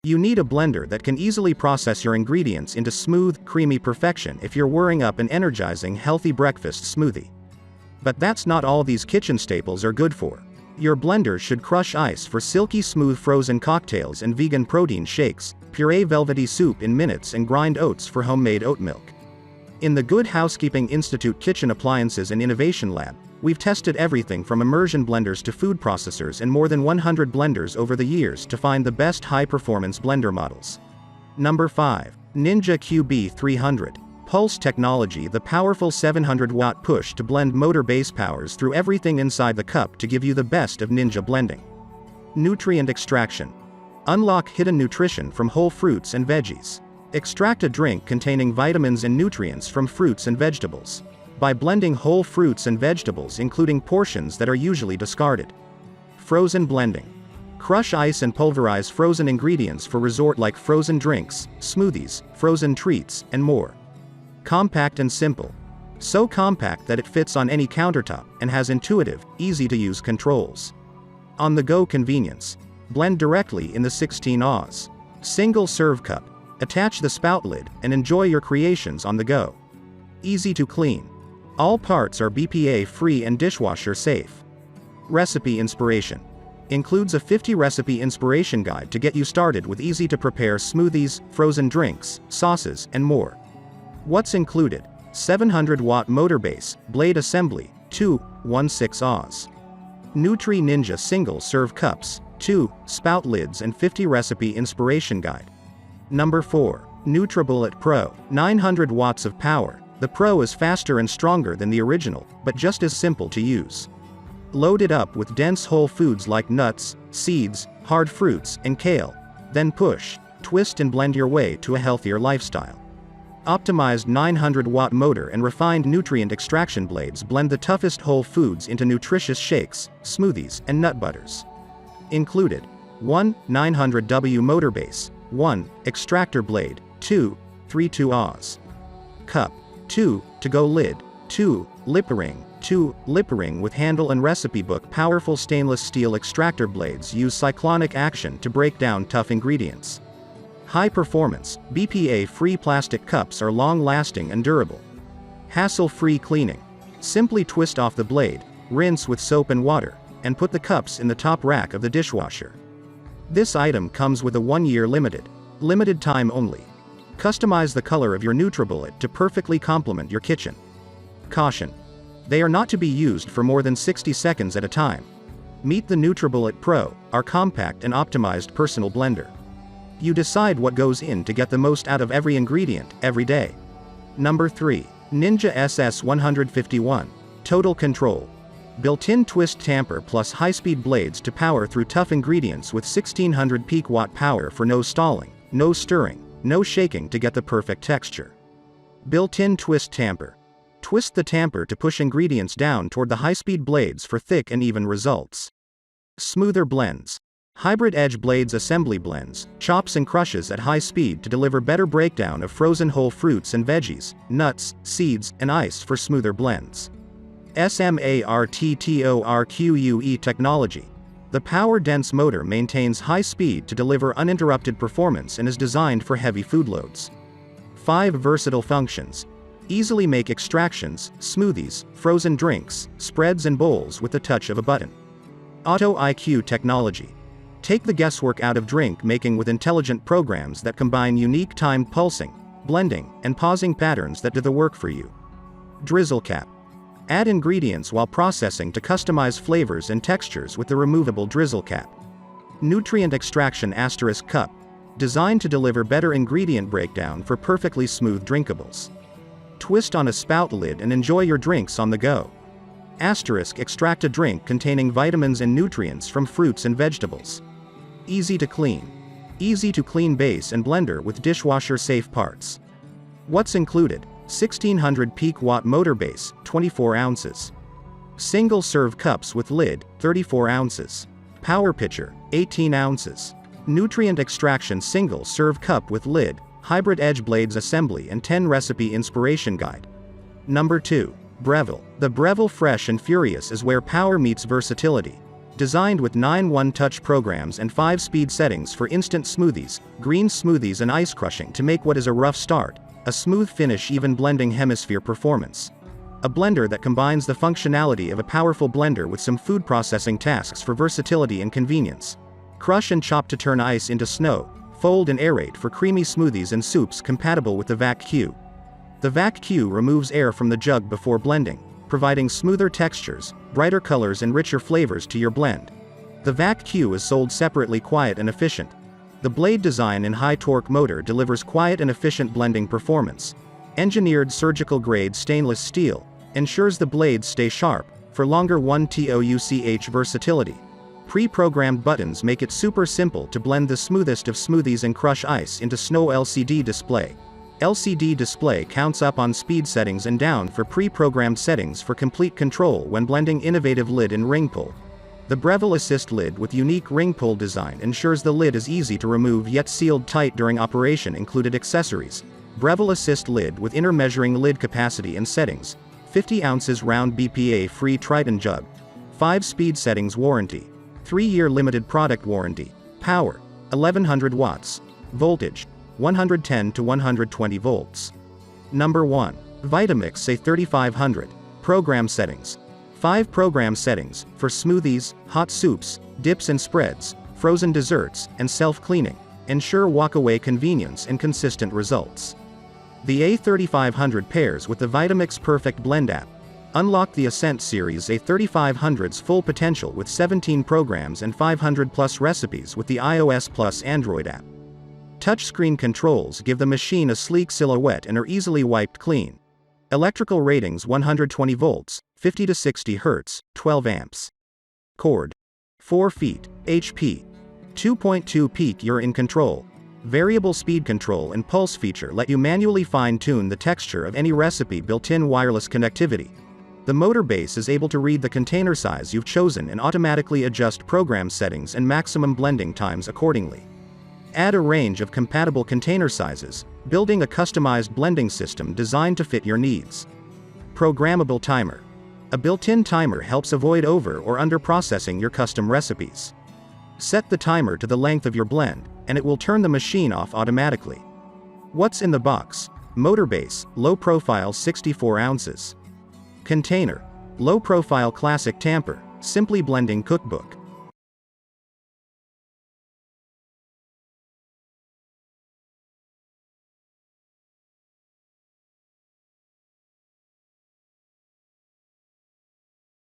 You need a blender that can easily process your ingredients into smooth, creamy perfection if you're whirring up an energizing, healthy breakfast smoothie. But that's not all these kitchen staples are good for. Your blender should crush ice for silky smooth frozen cocktails and vegan protein shakes, puree velvety soup in minutes, and grind oats for homemade oat milk. In the Good Housekeeping Institute Kitchen Appliances and Innovation Lab, we've tested everything from immersion blenders to food processors and more than 100 blenders over the years to find the best high-performance blender models. Number 5. Ninja QB300. Pulse technology. The powerful 700-watt push to blend motor base powers through everything inside the cup to give you the best of Ninja blending. Nutrient extraction. Unlock hidden nutrition from whole fruits and veggies. Extract a drink containing vitamins and nutrients from fruits and vegetables by blending whole fruits and vegetables, including portions that are usually discarded. Frozen blending. Crush ice and pulverize frozen ingredients for resort-like frozen drinks, smoothies, frozen treats, and more. Compact and simple. So compact that it fits on any countertop and has intuitive, easy-to-use controls. On-the-go convenience. Blend directly in the 16 oz. Single-serve cup. Attach the spout lid and enjoy your creations on the go. Easy to clean. All parts are BPA-free and dishwasher-safe. Recipe inspiration. Includes a 50-recipe inspiration guide to get you started with easy-to-prepare smoothies, frozen drinks, sauces, and more. What's included? 700-watt motor base, blade assembly, 2.16 oz. Nutri Ninja single-serve cups, 2 spout lids, and 50-recipe inspiration guide. Number 4. NutriBullet Pro. 900 watts of power. The Pro is faster and stronger than the original, but just as simple to use. Load it up with dense whole foods like nuts, seeds, hard fruits, and kale. Then push, twist, and blend your way to a healthier lifestyle. Optimized 900-watt motor and refined nutrient extraction blades blend the toughest whole foods into nutritious shakes, smoothies, and nut butters. Included: 1. 900W motor base. 1. Extractor blade. 2. 3.2 oz. Cup. 2. To-go lid. 2. Lip ring. 2. Lip ring with handle and recipe book. Powerful stainless steel extractor blades use cyclonic action to break down tough ingredients. High performance, BPA-free plastic cups are long-lasting and durable. Hassle-free cleaning. Simply twist off the blade, rinse with soap and water, and put the cups in the top rack of the dishwasher. This item comes with a 1-year limited time only. Customize the color of your NutriBullet to perfectly complement your kitchen. Caution. They are not to be used for more than 60 seconds at a time. Meet the NutriBullet Pro, our compact and optimized personal blender. You decide what goes in to get the most out of every ingredient, every day. Number 3. Ninja SS151. Total control. Built-in twist tamper plus high-speed blades to power through tough ingredients with 1600 peak watt power for no stalling, no stirring, no shaking to get the perfect texture. Built-in twist tamper. Twist the tamper to push ingredients down toward the high-speed blades for thick and even results. Smoother blends. Hybrid edge blades assembly blends, chops and crushes at high speed to deliver better breakdown of frozen whole fruits and veggies, nuts, seeds, and ice for smoother blends. SMARTTORQUE technology. The power-dense motor maintains high speed to deliver uninterrupted performance and is designed for heavy food loads. 5 versatile functions. Easily make extractions, smoothies, frozen drinks, spreads, and bowls with the touch of a button. Auto IQ technology. Take the guesswork out of drink making with intelligent programs that combine unique timed pulsing, blending, and pausing patterns that do the work for you. Drizzle cap. Add ingredients while processing to customize flavors and textures with the removable drizzle cap. Nutrient extraction * cup. Designed to deliver better ingredient breakdown for perfectly smooth drinkables. Twist on a spout lid and enjoy your drinks on the go. * extract a drink containing vitamins and nutrients from fruits and vegetables. Easy to clean. Easy to clean base and blender with dishwasher-safe parts. What's included? 1600 peak watt motor base, 24 ounces. Single-serve cups with lid, 34 ounces. Power pitcher, 18 ounces. Nutrient extraction single-serve cup with lid, hybrid edge blades assembly and 10 recipe inspiration guide. Number 2. Breville. The Breville Fresh and Furious is where power meets versatility. Designed with 9 one-touch programs and 5 speed settings for instant smoothies, green smoothies and ice crushing to make what is a rough start, a smooth finish even blending hemisphere performance. A blender that combines the functionality of a powerful blender with some food processing tasks for versatility and convenience. Crush and chop to turn ice into snow, fold and aerate for creamy smoothies and soups compatible with the Vac Q. The Vac Q removes air from the jug before blending, providing smoother textures, brighter colors and richer flavors to your blend. The Vac Q is sold separately, quiet and efficient. The blade design and high-torque motor delivers quiet and efficient blending performance. Engineered surgical-grade stainless steel ensures the blades stay sharp for longer 1-touch versatility. Pre-programmed buttons make it super simple to blend the smoothest of smoothies and crush ice into snow. LCD display. LCD display counts up on speed settings and down for pre-programmed settings for complete control when blending. Innovative lid and ring pull. The Breville Assist lid with unique ring pull design ensures the lid is easy to remove yet sealed tight during operation. Included accessories. Breville Assist lid with inner measuring lid capacity and settings. 50 ounces round BPA free Triton jug. 5 speed settings warranty. 3-year limited product warranty. Power 1100 watts. Voltage 110 to 120 volts. Number 1. Vitamix A3500. Program settings. 5 program settings for smoothies, hot soups, dips and spreads, frozen desserts, and self-cleaning. Ensure walk-away convenience and consistent results. The A3500 pairs with the Vitamix Perfect Blend app. Unlock the Ascent Series A3500's full potential with 17 programs and 500+ recipes with the iOS Plus Android app. Touchscreen controls give the machine a sleek silhouette and are easily wiped clean. Electrical ratings 120 volts, 50 to 60 Hz, 12 amps. Cord 4 feet, HP. 2.2 peak. You're in control. Variable speed control and pulse feature let you manually fine-tune the texture of any recipe. Built-in wireless connectivity. The motor base is able to read the container size you've chosen and automatically adjust program settings and maximum blending times accordingly. Add a range of compatible container sizes, building a customized blending system designed to fit your needs. Programmable timer. A built-in timer helps avoid over or under processing your custom recipes. Set the timer to the length of your blend, and it will turn the machine off automatically. What's in the box? Motor base, low profile 64 ounces. Container. Low profile classic tamper, simply blending cookbook.